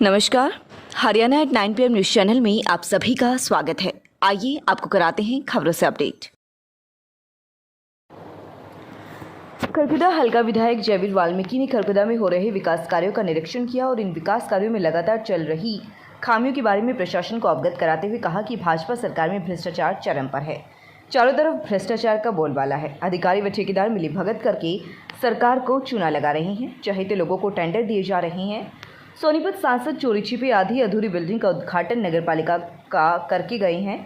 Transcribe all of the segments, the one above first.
नमस्कार, Haryana at 9 PM news channel में आप सभी का स्वागत है। आइए आपको कराते हैं खबरों से अपडेट। खरखुदा हल्का विधायक जयवीर वाल्मीकि ने खरखुदा में हो रहे विकास कार्यों का निरीक्षण किया और इन विकास कार्यों में लगातार चल रही खामियों के बारे में प्रशासन को अवगत कराते हुए कहा कि भाजपा सरकार में भ्रष्टाचार चरम पर है। चारों तरफ भ्रष्टाचार का बोलबाला है। अधिकारी व ठेकेदार मिलीभगत करके सरकार को चूना लगा रहे हैं। चहेते लोगों को टेंडर दिए जा रहे हैं। सोनीपत सांसद चोरी छिपे आधी अधूरी बिल्डिंग का उद्घाटन नगरपालिका का करके गए हैं।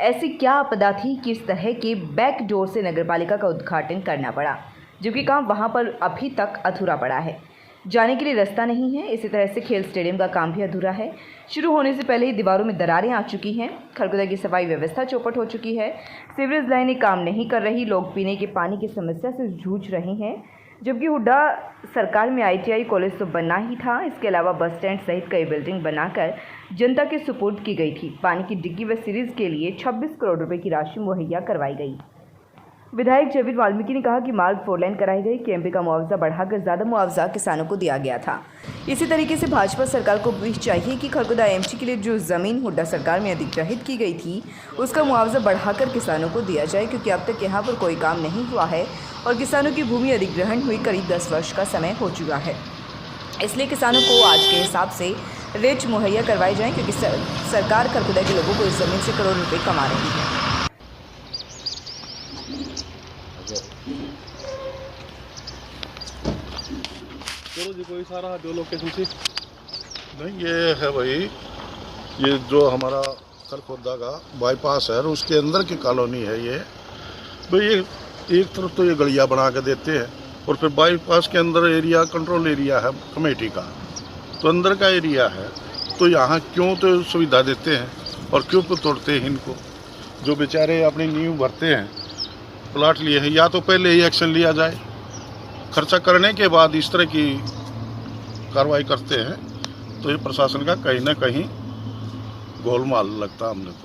ऐसी क्या आपदा थी कि इस तरह के बैक डोर से नगरपालिका का उद्घाटन करना पड़ा, जबकि काम वहां पर अभी तक अधूरा पड़ा है। जाने के लिए रास्ता नहीं है। इसी तरह से खेल स्टेडियम का काम भी अधूरा है। शुरू होने से पहले ही दीवारों में दरारें आ चुकी हैं। खरखुदा की सफाई व्यवस्था चौपट हो चुकी है। सीवरेज लाइनें काम नहीं कर रही। लोग पीने के पानी की समस्या से जूझ रहे हैं, जबकि हुड्डा सरकार में ITI कॉलेज तो बनना ही था। इसके अलावा बस स्टैंड सहित कई बिल्डिंग बनाकर जनता के सुपुर्द की गई थी। पानी की डिग्गी व सीरीज के लिए 26 करोड़ रुपए की राशि मुहैया करवाई गई। विधायक जयवीर वाल्मीकि ने कहा कि मार्ग 4 लेन कराई गई। KMP का मुआवजा बढ़ाकर ज़्यादा मुआवजा किसानों को दिया गया था। इसी तरीके से भाजपा सरकार को भी चाहिए कि खरखुदा MG के लिए जो ज़मीन हुड्डा सरकार में अधिग्रहित की गई थी उसका मुआवजा बढ़ाकर किसानों को दिया जाए, क्योंकि अब तक यहाँ पर कोई काम नहीं हुआ है और किसानों की भूमि अधिग्रहण हुई करीब 10 वर्ष का समय हो चुका है। इसलिए किसानों को आज के हिसाब से रेट मुहैया करवाए जाएँ, क्योंकि सरकार खरखुदा के लोगों को इस ज़मीन से करोड़ रुपये कमा रही है। चलो जी, कोई सारा जो लोकेशन थी नहीं, ये है भाई, ये जो हमारा खरखुदा का बाईपास है उसके अंदर की कॉलोनी है ये भाई। ये एक तरफ तो ये गलियां बना के देते हैं और फिर बाईपास के अंदर एरिया कंट्रोल एरिया है कमेटी का, तो अंदर का एरिया है, तो यहाँ क्यों तो सुविधा देते हैं और क्यों तो तोड़ते हैं इनको। जो बेचारे अपनी नींव भरते हैं, प्लाट लिए हैं, या तो पहले ही एक्शन लिया जाए। खर्चा करने के बाद इस तरह की कार्रवाई करते हैं तो ये प्रशासन का कहीं ना कहीं गोलमाल लगता हमने तो।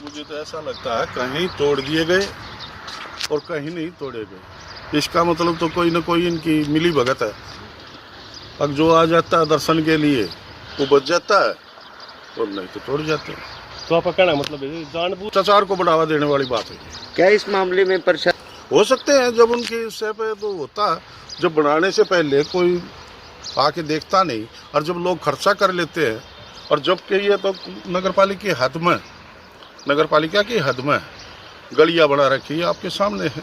मुझे तो ऐसा लगता है कहीं तोड़ दिए गए और कहीं नहीं तोड़े गए। इसका मतलब तो कोई ना कोई इनकी मिली भगत है। अब जो आ जाता है दर्शन के लिए वो बच जाता है और नहीं तो तोड़ जाते हैं। तो आपका कहना मतलब है जानबूझ भ्रष्टाचार को बढ़ावा देने वाली बात है। क्या इस मामले में प्रशासन हो सकते हैं जब उनकी इससे पे तो होता है, जब बनाने से पहले कोई आके देखता नहीं और जब लोग खर्चा कर लेते हैं, और जबकि ये तो नगरपालिका की हद में गलियां बना रखी है, आपके सामने है।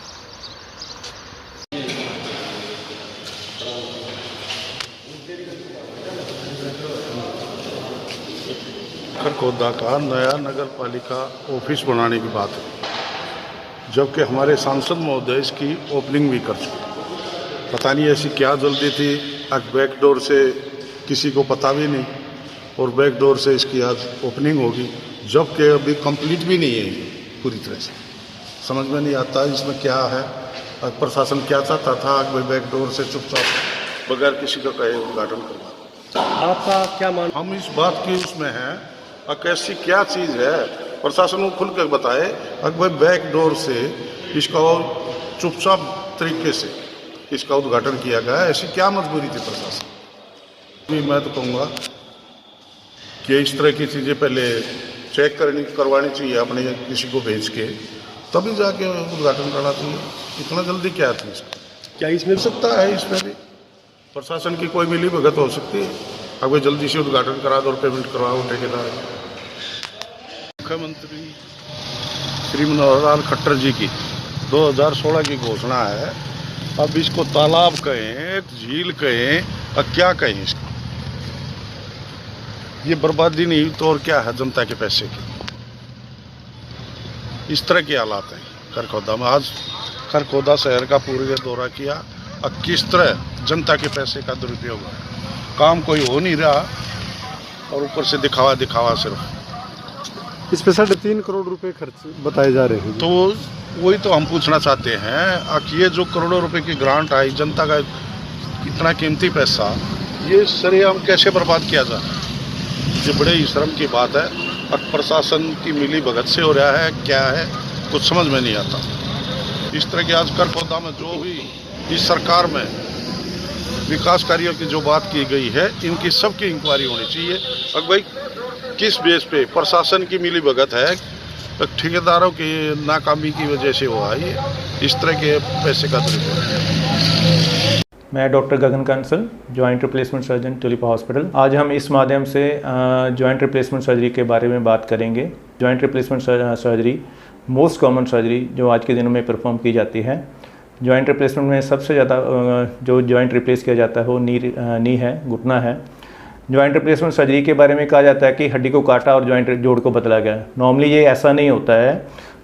खरखुदा का नया नगरपालिका ऑफिस बनाने की बात है, जबकि हमारे सांसद महोदय इसकी ओपनिंग भी कर चुके। पता नहीं ऐसी क्या जल्दी थी, आज बैक डोर से किसी को पता भी नहीं और बैक डोर से इसकी आज ओपनिंग होगी, जबकि अभी कंप्लीट भी नहीं है पूरी तरह से। समझ में नहीं आता इसमें क्या है। प्रशासन क्या चाहता था कि बैक डोर से चुपचाप बगैर किसी का कहे उद्घाटन करवा। आपका क्या मान? हम इस बात की उसमें हैं, कैसी क्या चीज़ है प्रशासन को खुल कर बताए। अगर बैक डोर से इसका चुपचाप तरीके से इसका उद्घाटन किया गया, ऐसी क्या मजबूरी थी प्रशासन। मैं तो कहूँगा कि इस तरह की चीज़ें पहले चेक करवानी चाहिए अपने किसी को भेज के, तभी जाके उद्घाटन करना चाहिए। इतना जल्दी क्या थी इसका? क्या इसमें मिल सकता है इसमें भी प्रशासन की कोई मिली भगत हो सकती है। अगर जल्दी से उद्घाटन करा दो और पेमेंट करवाओ ठेकेदार। मुख्यमंत्री श्री मनोहर लाल खट्टर जी की 2016 की घोषणा है। अब इसको तालाब कहें, झील कहें, और क्या कहें इसको, ये बर्बादी नहीं तो और क्या है जनता के पैसे की। इस तरह के हालात हैं खरखुदा में। आज खरखुदा शहर का पूरे दौरा किया और किस तरह जनता के पैसे का दुरुपयोग है। काम कोई हो नहीं रहा और ऊपर से दिखावा सिर्फ। इस पे 3.5 करोड़ रुपए खर्च बताए जा रहे हैं। तो वही तो हम पूछना चाहते हैं कि ये जो करोड़ों रुपए की ग्रांट आई, जनता का इतना कीमती पैसा, ये सरेआम कैसे बर्बाद किया जा रहा है। ये बड़े ही शर्म की बात है। और प्रशासन की मिली भगत से हो रहा है क्या है कुछ समझ में नहीं आता। इस तरह के आज करखोदा में जो भी इस सरकार में विकास कार्यों की जो बात की गई है इनकी सबकी इंक्वायरी होनी चाहिए। अब भाई किस बेस पे प्रशासन की मिली भगत है, ठेकेदारों की नाकामी की वजह से हुआ ये इस तरह के पैसे का दुरुपयोग। मैं doctor Gagan Kansal, joint replacement surgeon Tulipa hospital. आज हम इस माध्यम से जॉइंट रिप्लेसमेंट सर्जरी के बारे में बात करेंगे। Joint replacement surgery most common surgery जो आज के दिनों में परफॉर्म की जाती है। जॉइंट रिप्लेसमेंट में सबसे ज़्यादा जो जॉइंट रिप्लेस किया जाता है वो नी है, घुटना है। जॉइंट रिप्लेसमेंट सर्जरी के बारे में कहा जाता है कि हड्डी को काटा और जॉइंट जोड़ को बदला गया। नॉर्मली ये ऐसा नहीं होता है।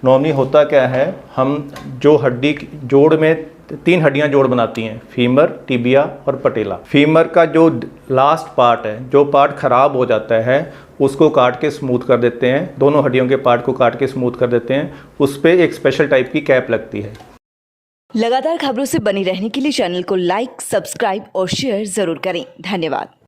नॉर्मली होता क्या है, हम जो हड्डी जोड़ में 3 हड्डियां जोड़ बनाती हैं, फीमर, टिबिया और पटेला। फीमर का जो लास्ट पार्ट है, जो पार्ट खराब हो जाता है उसको काट के स्मूथ कर देते हैं। दोनों हड्डियों के पार्ट को काट के स्मूथ कर देते हैं। उस पर एक स्पेशल टाइप की कैप लगती है। लगातार खबरों से बनी रहने के लिए चैनल को लाइक, सब्सक्राइब और शेयर जरूर करें। धन्यवाद।